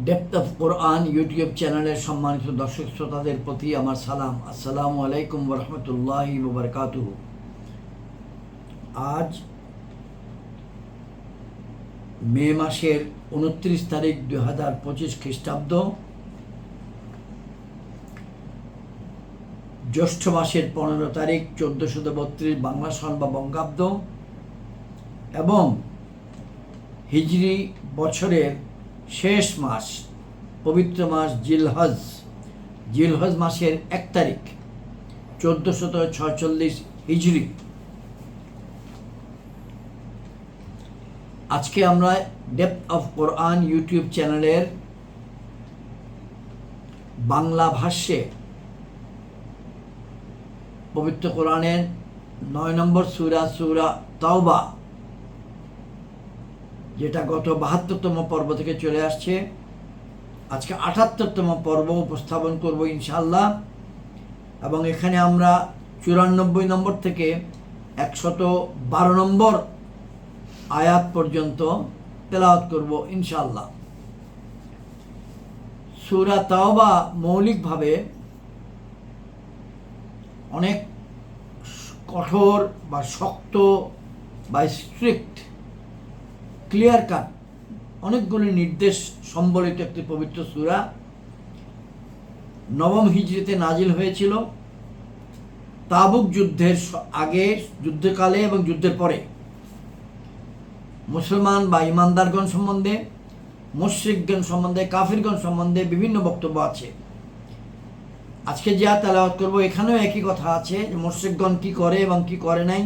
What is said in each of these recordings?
Depth of Quran YouTube চ্যানেলের সম্মানিত দর্শক শ্রোতাদের প্রতি আমার সালাম। আসসালামু আলাইকুম ওয়া রাহমাতুল্লাহি ওয়া বারাকাতুহু। আজ মে মাসের 29 তারিখ 2025 খ্রিস্টাব্দ, জ্যৈষ্ঠ মাসের 15 তারিখ 1432 বাংলা সন বা বঙ্গাব্দ এবং হিজরি বছরের শেষ মাস, পবিত্র মাস জিলহজ মাসের 1 তারিখ 1446 হিজরি। আজকে আমরা ডেপথ অফ কোরআন ইউটিউব চ্যানেলের বাংলা ভাষ্যে পবিত্র কোরআনের 9 নম্বর সূরা তাওবা, যেটা গত 72তম পর্ব থেকে চলে আসছে, আজকে 78তম পর্ব উপস্থাপন করব ইনশাআল্লাহ। এবং এখানে আমরা 94 নম্বর থেকে 112 নম্বর আয়াত পর্যন্ত তেলাওয়াত করব ইনশাআল্লাহ। সূরা তাওবা মৌলিকভাবে অনেক কঠোর বা শক্ত বা স্ট্রিক্ট, ক্লিয়ার কাট অনেকগুলি নির্দেশ সম্বলিত একটি পবিত্র সূরা। নবম হিজরিতে নাজিল হয়েছিল। তাবুক যুদ্ধের আগে, যুদ্ধকালে এবং যুদ্ধের পরে মুসলমান বা ইমানদারগণ সম্বন্ধে, মুশরিকগণ সম্বন্ধে, কাফিরগণ সম্বন্ধে বিভিন্ন বক্তব্য আছে। আজকে যা তেলাওয়াত করব এখানেও একই কথা আছে যে মুশরিকগণ কি করে এবং কি করে নাই,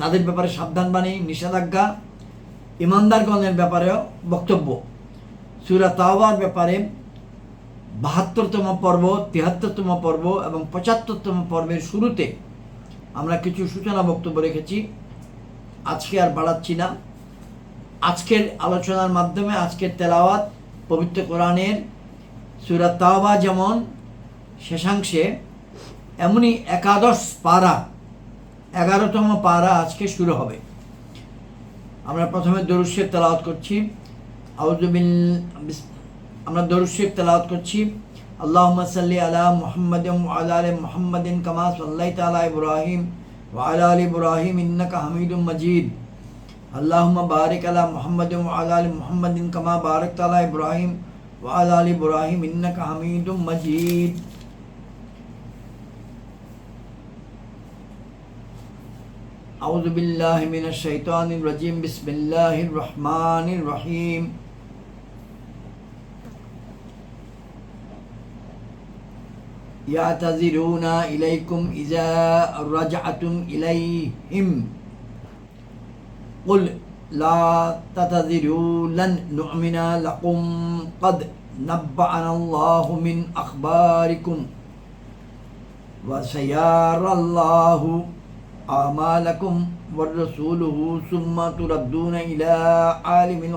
তাদের ব্যাপারে সাবধানবাণী, নিষেধাজ্ঞা। ইমানদারগণের ব্যাপারেও বক্তব্য। সূরা তাওবার ব্যাপারে 72তম পর্ব, 73তম পর্ব এবং 75তম পর্বের শুরুতে আমরা কিছু সূচনা বক্তব্য রেখেছি। আজকে আর বাড়াচ্ছি না। আজকের আলোচনার মাধ্যমে, আজকের তেলাওয়াত পবিত্র কোরআনের সূরা তাওবা যেমন শেষাংশে, এমনই একাদশ পারা, 11তম পারা আজকে শুরু হবে। আমরা প্রথমে দরুদ শরীফ তেলাওয়াত করছি। আমরা দরুদ শরীফ তেলাওয়াত করছি। আল্লাহুম্মা সাল্লি আলা মুহাম্মাদিন ওয়া আলা আলি মুহাম্মাদিন কামা সাল্লাইতা আলা ইব্রাহিম ওয়া আলা আলি ইব্রাহিম ইন্নাকা হামিদুম মাজিদ। আল্লাহুম্মা বারিক আলা মুহাম্মাদিন ওয়া আলা আলি মুহাম্মাদিন কামা বারাকতা আলা ইব্রাহিম ওয়া আলা আলি ইব্রাহিম ইন্নাকা হামিদুম মাজিদ। আউযু বিল্লাহি মিনাশ শাইতানির রাজিম। বিসমিল্লাহির রহমানির রহিম। ইয়াতাযিরুনা ইলাইকুম ইযা রাজআতুম ইলাইহিম কুল লা তাতাযিরু লান নু'মিনা লাকুম ক্বাদ নাব্বা'ানাল্লাহু মিন আখবারিকুম ওয়া সায়ারাল্লাহু আমালাকুম ওয়ার রাসূলুহু সুম্মা তুরাদ্দুনা ইলা আলিমিল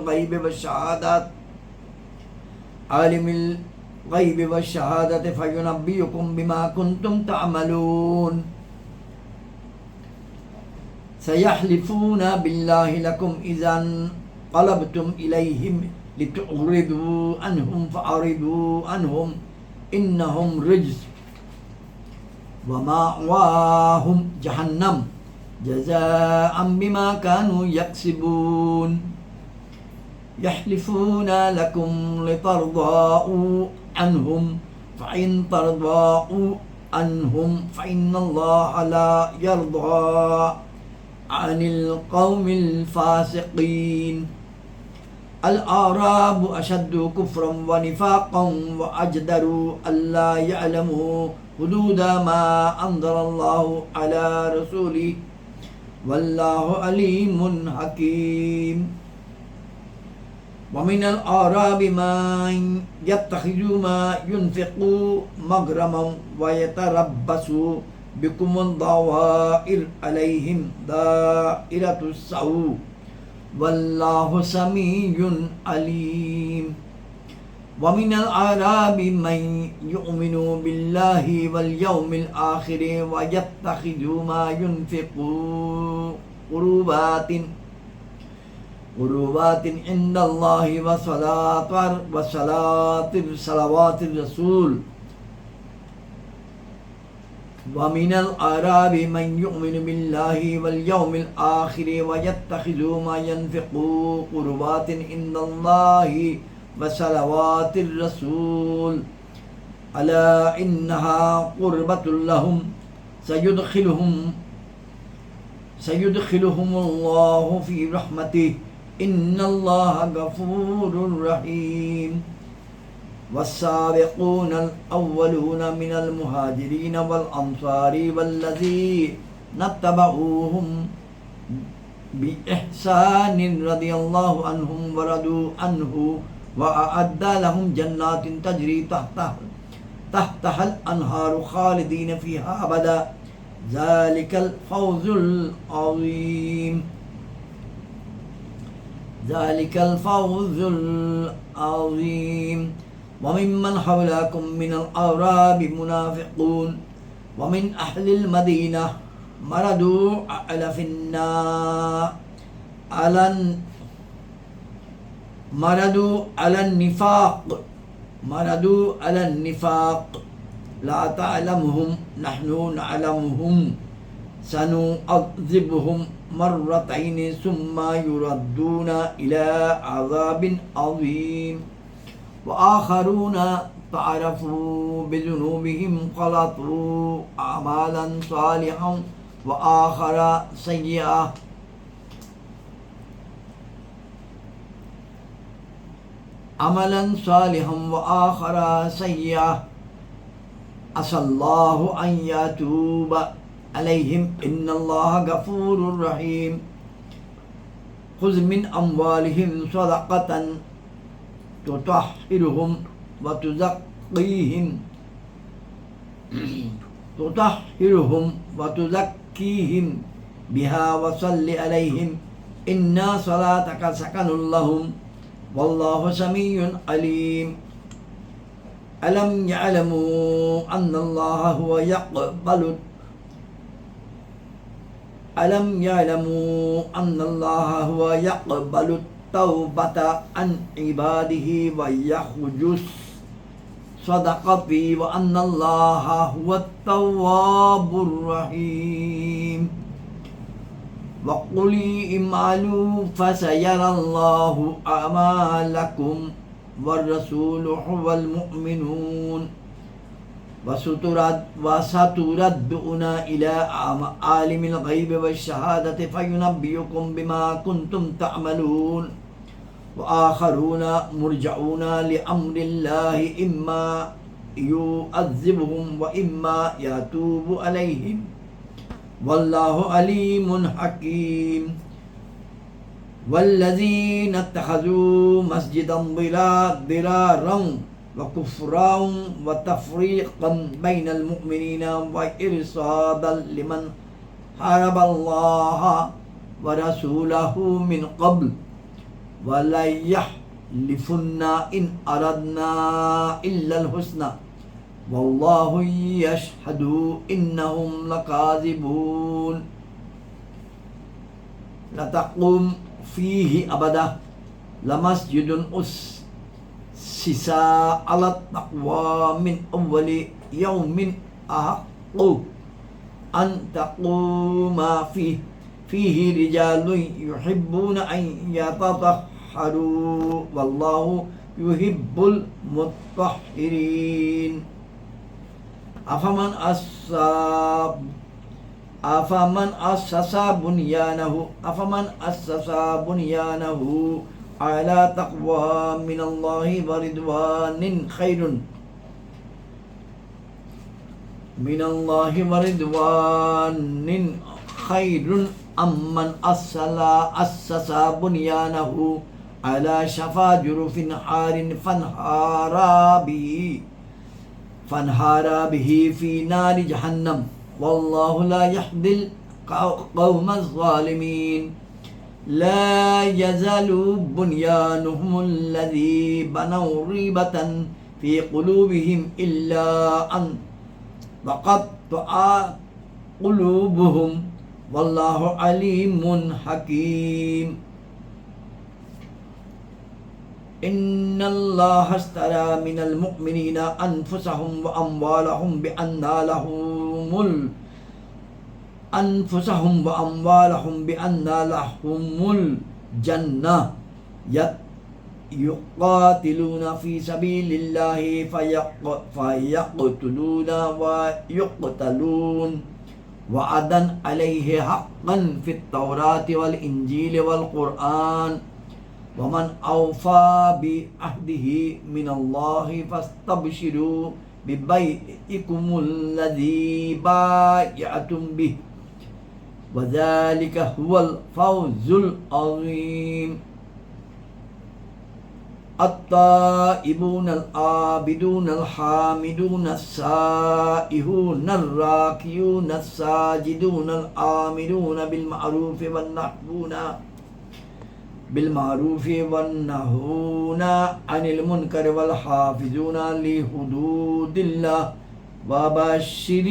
গায়বি ওয়াশ শাহাদাতি ফায়ুনাব্বিউকুম বিমা কুনতুম তা'মালুন। সায়াহলিফুনা বিল্লাহি লাকুম ইযান ক্বালাবতুম ইলাইহিম লিতু'রিদু আনহুম ফা'রিদু আনহুম ইন্নাহুম রিজস ওয়া মা'ওয়াহুম জাহান্নাম জাযাআম বিমা কানু ইয়াকসিবুন। ইয়াহলিফুনা লাকুম লিতারদাউ আনহুম ফাইন তারদাউ আনহুম ফাইন্নাল্লাহা লা ইয়ারদা আনিল কওমিল ফাসিকিন। الأعراب أشد كفرا ونفاقا وأجدر ألا يعلموا حدود ما أنزل الله على رسوله والله عليم حكيم. ومن الأعراب من يتخذ ما ينفق مغرما ويتربص بكم الضوائر عليهم دائرة السوء والله سميع عليم. ومن الأعراب من يؤمن بالله واليوم الآخر ويتخذ ما ينفق قربات قربات عند الله وصلوات الرسول ومن الأعراب من يؤمن بالله واليوم الآخر ويتخذ ما ينفق قربات عند الله وصلوات الرسول ألا إنها قربة لهم سيدخلهم الله في رحمته إن الله غفور رحيم والسابقون الأولون من المهاجرين والأنصار والذين اتبعوهم بإحسان رضي الله عنهم ورضوا عنه وأعد لهم جنات تجري تحتها الأنهار خالدين فيها أبدا ذلك الفوز العظيم وممن حولكم من الأعراب منافقون ومن أهل المدينة مردوا على النفاق لا تعلمهم نحن نعلمهم سنعذبهم مرتين ثم يردون إلى عذاب عظيم وآخرون تعرفوا بذنوبهم خلطوا أعمالا صالحا وآخر سيئة عملا صالحا وآخر سيئة عسى الله أن يتوب عليهم إن الله غفور رحيم خذ من أموالهم صدقة تطهرهم وتزكيهم بها وصل عليهم إن صلاتك سكن لهم والله سميع عليم ألم يعلموا أن الله هو يقبل التوبة عن عباده ويخرج الصدقة وأن الله هو التواب الرحيم وقل اعملوا فسيرى الله أعمالكم والرسول والمؤمنون وستردون إلى عالم الغيب والشهادة فينبئكم بما كنتم تعملون وآخرون مرجعون لأمر الله إما يعذبهم وإما يتوب عليهم والله عليم حكيم والذين اتخذوا مسجدا ضرارا وكفرا وتفريقا بين المؤمنين وإرصادا لمن حارب الله ورسوله من قبل ولا يحلفن إن أردنا إلا الحسنى والله يشهد إنهم لكاذبون لتقوم فيه أبدا لمسجد أسس على التقوى من أول يوم أحق أن تقوم فيه رجال يحبون أن يتطهروا والله يحب المطهرين أفمن أسس بنيانه على تقوى من الله ورضوان خير أمن أسس بنيانه على شفا جرف نهار فانهار به في نار جهنم والله لا يهدي القوم الظالمين لا يزال بنيانهم الذي بنوا ريبة في قلوبهم إلا أن تقطع قلوبهم والله عليم حكيم ইন্নাল্লাহা আশতারা মিনাল মুমিনিনা আনফুসাহুম ওয়া আমওয়ালাহুম বিআন্না লাহুমুল জান্নাহ يقاتلون في سبيل الله فيقتلون ويقتلون وعدا عليه حقا في التوراة والإنجيل والقرآن ومن أوفى بعهده من الله فاستبشروا ببيعكم الذي بايعتم به وذلك هو الفوز العظيم التائبون العابدون الحامدون السائحون الراكعون الساجدون الآمرون بالمعروف والنهون عن المنكر والحافظون لحدود الله وبشر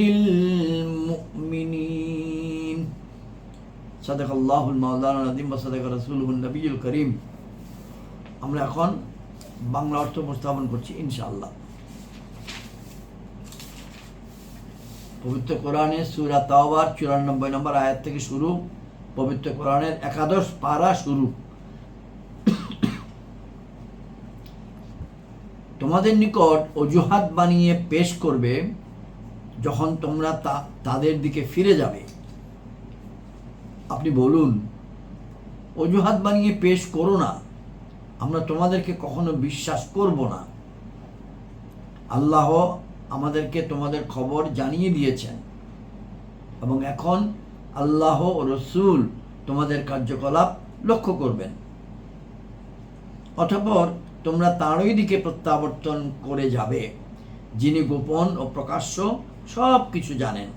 المؤمنين صدق الله المولانا العظيم وصدق رسوله النبي الكريم আমরা এখন বাংলা অর্থ উপস্থাপন করছি ইনশাআল্লাহ। পবিত্র কোরআনে সূরা তাওবার 94 নম্বর আয়াত থেকে শুরু, পবিত্র কোরআনের একাদশ পারা শুরু। তোমাদের নিকট অজুহাত বানিয়ে পেশ করবে যখন তোমরা তাদের দিকে ফিরে যাবে। আপনি বলুন, অজুহাত বানিয়ে পেশ করো না, আমরা তোমাদেরকে কখনো বিশ্বাস করব না। আল্লাহ আমাদেরকে তোমাদের খবর জানিয়ে দিয়েছেন এবং এখন আল্লাহ ও রসুল তোমাদের কার্যকলাপ লক্ষ্য করবেন। অতঃপর তোমরা তাঁরই দিকে প্রত্যাবর্তন করে যাবে, যিনি গোপন ও প্রকাশ্য সব কিছু জানেন।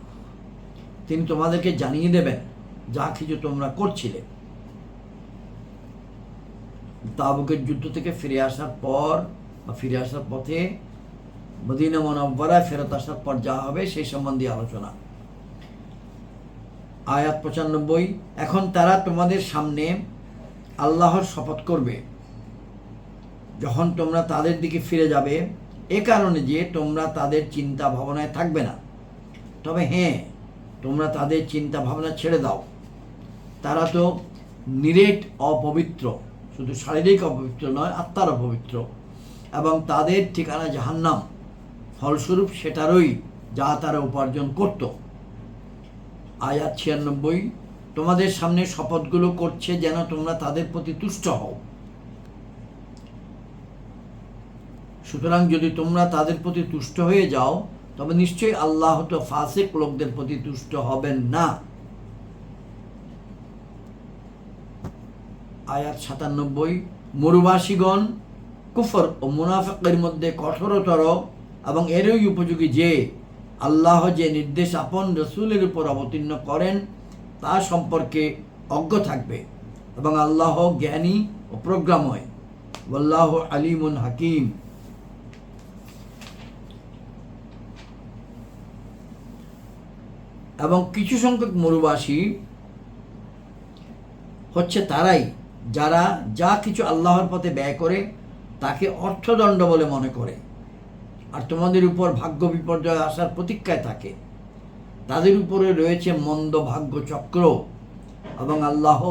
তিনি তোমাদেরকে জানিয়ে দেবেন যা কিছু তোমরা করছিলে। তাবুকের যুদ্ধ থেকে ফিরে আসার পর বা ফিরে আসার পথে মদিনা মুনাওয়ারায় ফেরত আসার পর যা হবে সেই সম্বন্ধে আলোচনা। আয়াত 95। এখন তারা তোমাদের সামনে আল্লাহর শপথ করবে যখন তোমরা তাদের দিকে ফিরে যাবে, এ কারণে যে তোমরা তাদের চিন্তা ভাবনায় থাকবে না। তবে হ্যাঁ, তোমরা তাদের চিন্তা ভাবনা ছেড়ে দাও। তারা তো নিরেট অপবিত্র, শুধু শারীরিক অপবিত্র নয়, আত্মার অপবিত্র, এবং তাদের ঠিকানা জাহান্নাম। ফলস্বরূপ সেটারই যা তারা উপার্জন করত। আয়াত 96। তোমাদের সামনে শপথগুলো করছে যেন তোমরা তাদের প্রতি তুষ্ট হও। সুতরাং যদি তোমরা তাদের প্রতি তুষ্ট হয়ে যাও তবে নিশ্চয়ই আল্লাহ তো ফাসিক লোকদের প্রতি তুষ্ট হবেন না। আয়াত 97। মরুবাসীগণ কুফর ও মুনাফিকের মধ্যে কঠোরতর এবং এরই উপযোগী যে আল্লাহ যে নির্দেশ আপন রসুলের উপর অবতীর্ণ করেন তা সম্পর্কে অজ্ঞ থাকবে এবং আল্লাহ জ্ঞানী ও প্রজ্ঞাময়। ওয়াল্লাহু আলিমুন হাকিম। এবং কিছু সংখ্যক মরুবাসী হচ্ছে তারাই যারা যা কিছু আল্লাহর পথে ব্যয় করে তাকে অর্থদণ্ড বলে মনে করে আর তোমাদের উপর ভাগ্য বিপর্যয় আসার প্রতীক্ষায় থাকে। তাদের উপরে রয়েছে মন্দ ভাগ্য চক্র এবং আল্লাহ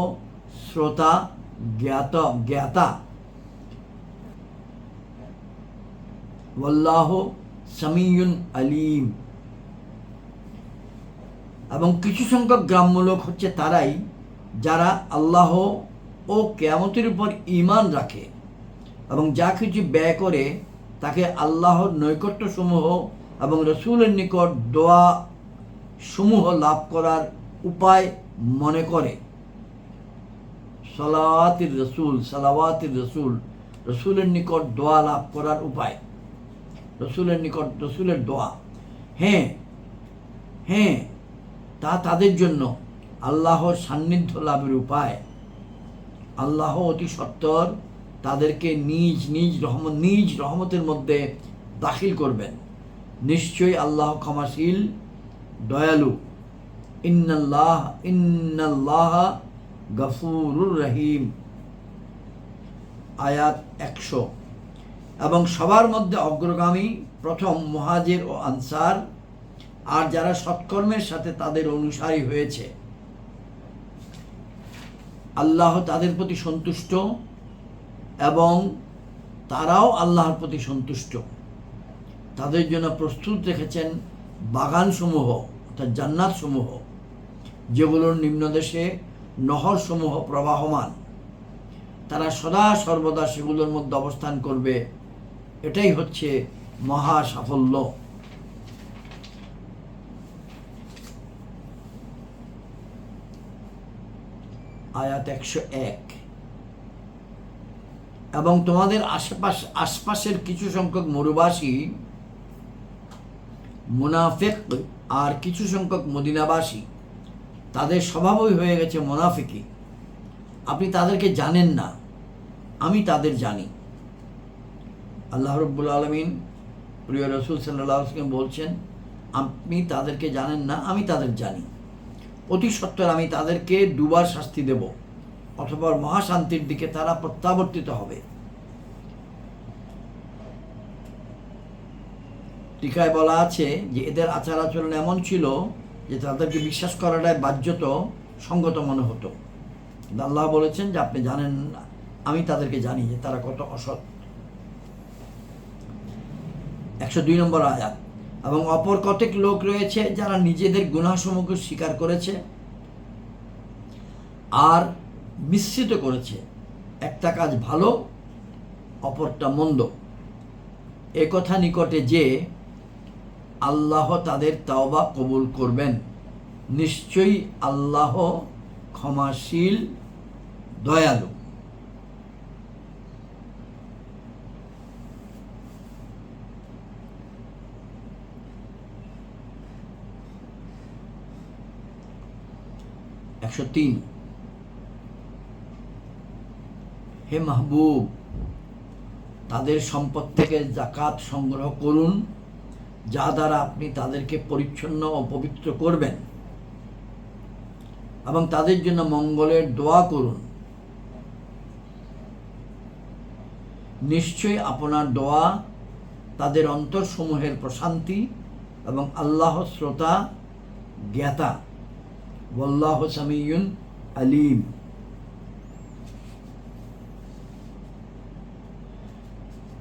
শ্রোতা জ্ঞাতা। ওয়াল্লাহু সামিউন আলিম। এবং কিছু সংখ্যক গ্রাম্য লোক হচ্ছে তারাই যারা আল্লাহ ও কিয়ামতের উপর ঈমান রাখে এবং যা কিছু ব্যয় করে তাকে আল্লাহর নৈকট্য সমূহ এবং রসুলের নিকট দোয়া সমূহ লাভ করার উপায় মনে করে। সালাওয়াতির রসুল, রসুলের নিকট দোয়া লাভ করার উপায়, রসুলের নিকট রসুলের দোয়া। হ্যাঁ, তা তাদের জন্য আল্লাহর সান্নিধ্য লাভের উপায়। আল্লাহ অতি সত্বর তাদেরকে নিজ রহমতের মধ্যে দাখিল করবেন। নিশ্চয়ই আল্লাহ ক্ষমাশীল দয়ালু। ইন্নাল্লাহ গফুরুর রহিম। আয়াত 100। এবং সবার মধ্যে অগ্রগামী প্রথম মুহাজির ও আনসার, আর যারা সৎকর্মের সাথে তাদের অনুসারী হয়েছে, আল্লাহ তাদের প্রতি সন্তুষ্ট এবং তারাও আল্লাহর প্রতি সন্তুষ্ট। তাদের জন্য প্রস্তুত রেখেছেন বাগানসমূহ অর্থাৎ জান্নাতসমূহ, যেগুলোর নিম্নদেশে নহরসমূহ প্রবাহমান। তারা সদা সর্বদা সেগুলোর মধ্যে অবস্থান করবে। এটাই হচ্ছে মহা সাফল্য। আয়াত 101। এবং তোমাদের আশপাশের কিছু সংখ্যক মরুবাসী মুনাফিক আর কিছু সংখ্যক মদিনাবাসী, তাদের স্বভাবই হয়ে গেছে মুনাফিকি। আপনি তাদেরকে জানেন না, আমি তাদের জানি। আল্লাহ রাব্বুল আলামিন প্রিয় রাসূল সাল্লাল্লাহু আলাইহি ওয়াসাল্লাম বলছেন, আপনি তাদেরকে জানেন না, আমি তাদের জানি। অতি সত্বর আমি তাদেরকে দুবার শাস্তি দেব, অথবা মহাশান্তির দিকে তারা প্রত্যাবর্তিত হবে। টিকায় বলা আছে যে এদের আচার আচরণ এমন ছিল যে তাদেরকে বিশ্বাস করাটাই বাধ্যত সঙ্গত মনে হতো। আল্লাহ বলেছেন যে আপনি জানেন না, আমি তাদেরকে জানি যে তারা কত অসৎ। 102 নম্বর আয়াত। এবং অপর কতক লোক রয়েছে যারা নিজেদের গুনাহসমূহকে স্বীকার করেছে আর মিশ্রিত করেছে, একটা কাজ ভালো অপরটা মন্দ, এ কথা নিকটে যে আল্লাহ তাদের তাওবা কবুল করবেন। নিশ্চয়ই আল্লাহ ক্ষমাশীল দয়ালু। একশো 3। হে মাহবুব, তাদের সম্পদ থেকে যাকাত সংগ্রহ করুন, যা দ্বারা আপনি তাদেরকে পরিচ্ছন্ন ও পবিত্র করবেন, এবং তাদের জন্য মঙ্গলের দোয়া করুন। নিশ্চয়ই আপনার দোয়া তাদের অন্তরসমূহের প্রশান্তি, এবং আল্লাহ শ্রোতা জ্ঞাতা। ওয়াল্লাহু সামিউন আলিম।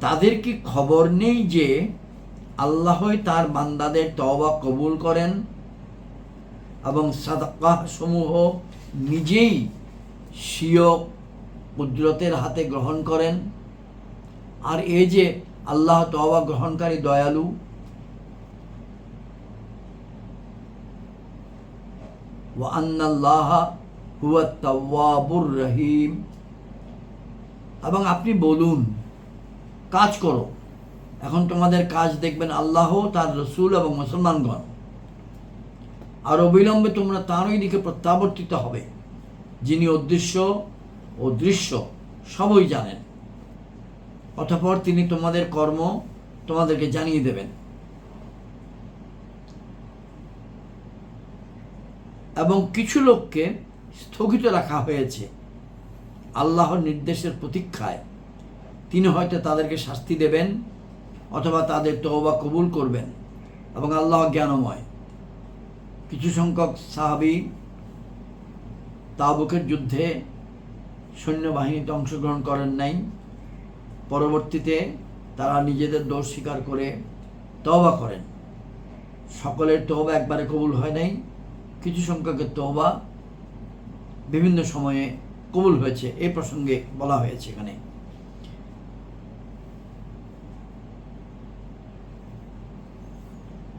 তাদের কি খবর নেই যে আল্লাহই তার বান্দাদের তওবা কবুল করেন এবং সাদাকাহ সমূহ নিজেই স্বীয় কুদরতের হাতে গ্রহণ করেন। আর এই যে আল্লাহ তওবা গ্রহণকারী দয়ালু। ওয়া আন্নাল্লাহা হুয়াত তাওয়াবুর রহিম। এবং আপনি বলুন, কাজ করো। এখন তোমাদের কাজ দেখবেন আল্লাহ, তার রসুল এবং মুসলমানগণ। আর অবিলম্বে তোমরা তাঁরই দিকে প্রত্যাবর্তিত হবে, যিনি অদৃশ্য ও দৃশ্য সবই জানেন। অতঃপর তিনি তোমাদের কর্ম তোমাদেরকে জানিয়ে দেবেন। এবং কিছু লোককে স্থগিত রাখা হয়েছে আল্লাহর নির্দেশের প্রতীক্ষায়। তিনি হয়তো তাদেরকে শাস্তি দেবেন অথবা তাদের তওবা কবুল করবেন, এবং আল্লাহ জ্ঞানময়। কিছু সংখ্যক সাহাবী তাবুকের যুদ্ধে সৈন্যবাহিনীতে অংশগ্রহণ করেন নাই। পরবর্তীতে তারা নিজেদের দোষ স্বীকার করে তওবা করেন। সকলের তওবা একবারে কবুল হয় নাই, কিছু সংখ্যকের তওবা বিভিন্ন সময়ে কবুল হয়েছে। এই প্রসঙ্গে বলা হয়েছে এখানে।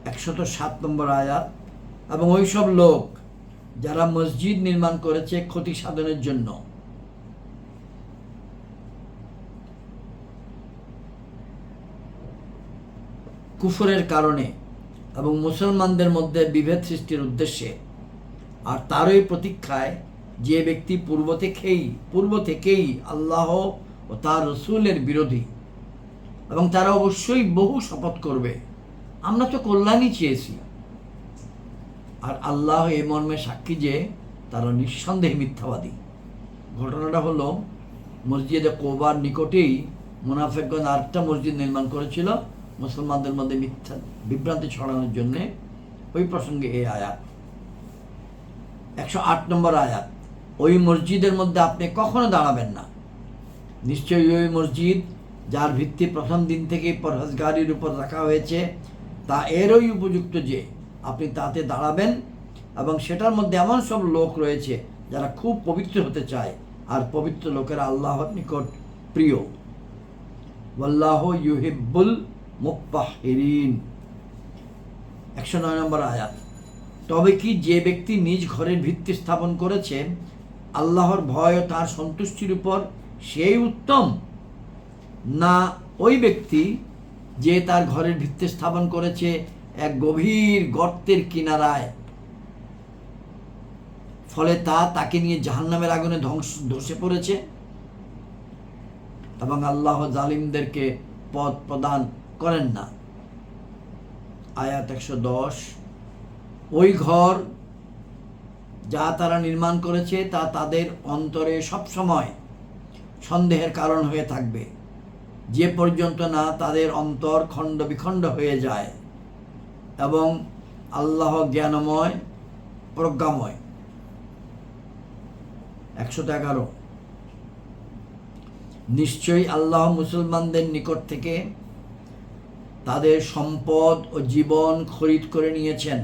107 নম্বর আয়াত। এবং ওইসব লোক যারা মসজিদ নির্মাণ করেছে ক্ষতি সাধনের জন্য, কুফরের কারণে এবং মুসলমানদের মধ্যে বিভেদ সৃষ্টির উদ্দেশ্যে, আর তারই প্রতীক্ষায়, যে ব্যক্তি পূর্ব থেকেই আল্লাহ ও তার রসুলের বিরোধী, এবং তারা অবশ্যই বহু শপথ করবে, আমরা তো কল্যাণই চেয়েছি। আর আল্লাহ এই মর্মে সাক্ষী যে তারা নিঃসন্দেহে মিথ্যাবাদী। ঘটনাটা হলো, মসজিদে কোবার নিকটেই মুনাফিকগণ আরেকটা মসজিদ নির্মাণ করেছিল মুসলমানদের মধ্যে মিথ্যা বিভ্রান্তি ছড়ানোর জন্যে। ওই প্রসঙ্গে এই আয়াত 108 নম্বর আয়াত, ওই মসজিদের মধ্যে আপনি কখনো দাঁড়াবেন না। নিশ্চয়ই ওই মসজিদ যার ভিত্তি প্রথম দিন থেকেই পরহেজগারির উপর রাখা হয়েছে তা এরই উপযুক্ত যে আপনি তাতে দাঁড়াবেন, এবং সেটার মধ্যে এমন সব লোক রয়েছে যারা খুব পবিত্র হতে চায়, আর পবিত্র লোকেরা আল্লাহর নিকট প্রিয়। ওয়াল্লাহু ইউহিব্বুল মুত্তাহহিরিন। 109 নম্বর আয়াত, তবে কি যে ব্যক্তি নিজ ঘরের ভিত্তি স্থাপন করেছে আল্লাহর ভয় ও তাঁর সন্তুষ্টির উপর, সেই উত্তম, না ওই ব্যক্তি যে তার ঘরের ভিত্তি স্থাপন করেছে এক গভীর গর্তের কিনারায়, ফলে তাকে নিয়ে জাহান্নামের আগুনে ধসে পড়েছে, এবং আল্লাহ জালিমদেরকে পথ প্রদান করেন না। আয়াত 110, ওই ঘর যা তারা নির্মাণ করেছে তা তাদের অন্তরে সবসময় সন্দেহের কারণ হয়ে থাকবে, যে পর্যন্ত না তাদের অন্তর খণ্ড বিখণ্ড হয়ে যায় এবং আল্লাহ জ্ঞানময় প্রজ্ঞাময়। 111, নিশ্চয়ই আল্লাহ মুসলমানদের নিকট থেকে তাদের সম্পদ ও জীবন খরিদ করে নিয়েছেন,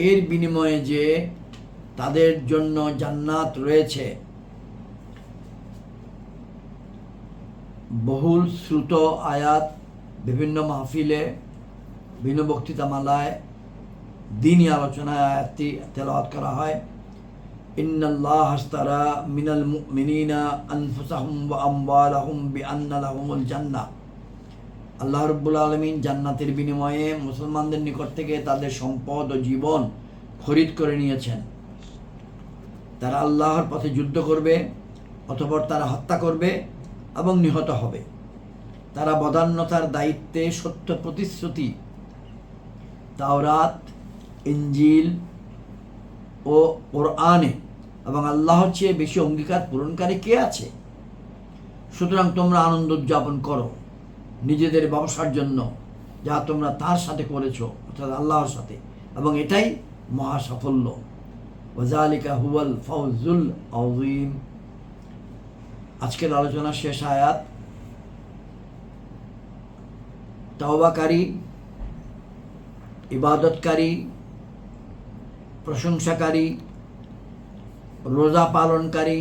এর বিনিময়ে যে তাদের জন্য জান্নাত রয়েছে। বহুল শ্রুত আয়াত, বিভিন্ন মাহফিলে, বিভিন্ন বক্তৃতামালায়, দ্বীনি আলোচনায় আয়াতটি তেলাওয়াত করা হয়। ইন্নাল্লাহ আশতারা মিনাল মুমিনিনা আনফুসাহুম ওয়া আমওয়ালাহুম বিআন্না লাহুমুল জান্নাহ। আল্লাহ রাব্বুল আলামিন জান্নাতের বিনিময়ে মুসলমানদের নিকট থেকে তাদের সম্পদ ও জীবন খরিদ করে নিয়েছেন। তারা আল্লাহর পথে যুদ্ধ করবে, অতঃপর তারা হত্যা করবে এবং নিহত হবে। তারা বদান্যতার দায়িত্বে সত্য প্রতিশ্রুতি তাওরাত, ইনজিল ও কোরআনে এবং আল্লাহর চেয়ে বেশি অঙ্গীকার পূরণকারী কে আছে? সুতরাং তোমরা আনন্দ উদযাপন করো নিজেদের ব্যবসার জন্য যা তোমরা তার সাথে করেছ, অর্থাৎ আল্লাহর সাথে, এবং এটাই মহা সাফল্য। ওয়াজালিকা হুয়াল ফাউজুল আযীম। আজকের আলোচনার শেষ আয়াত, তওবাকারী, ইবাদতকারী, প্রশংসাকারী, রোজা পালনকারী,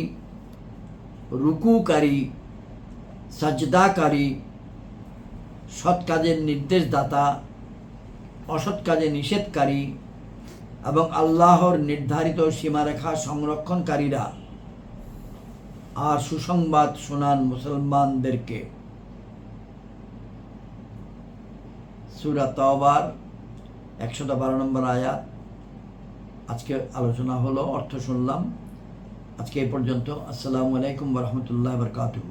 রুকুকারী, সাজদাকারী, সৎ কাজের নির্দেশদাতা, অসৎ কাজে নিষেধকারী এবং আল্লাহর নির্ধারিত সীমারেখা সংরক্ষণকারীরা আর সুসংবাদ শোনান মুসলমানদেরকে। সূরা তাওবার 112 নম্বর আয়াত। আজকে আলোচনা হলো, অর্থ শুনলাম। আজকে এই পর্যন্ত। আসসালামু আলাইকুম ওয়া রাহমাতুল্লাহি ওয়া বারাকাতুহু।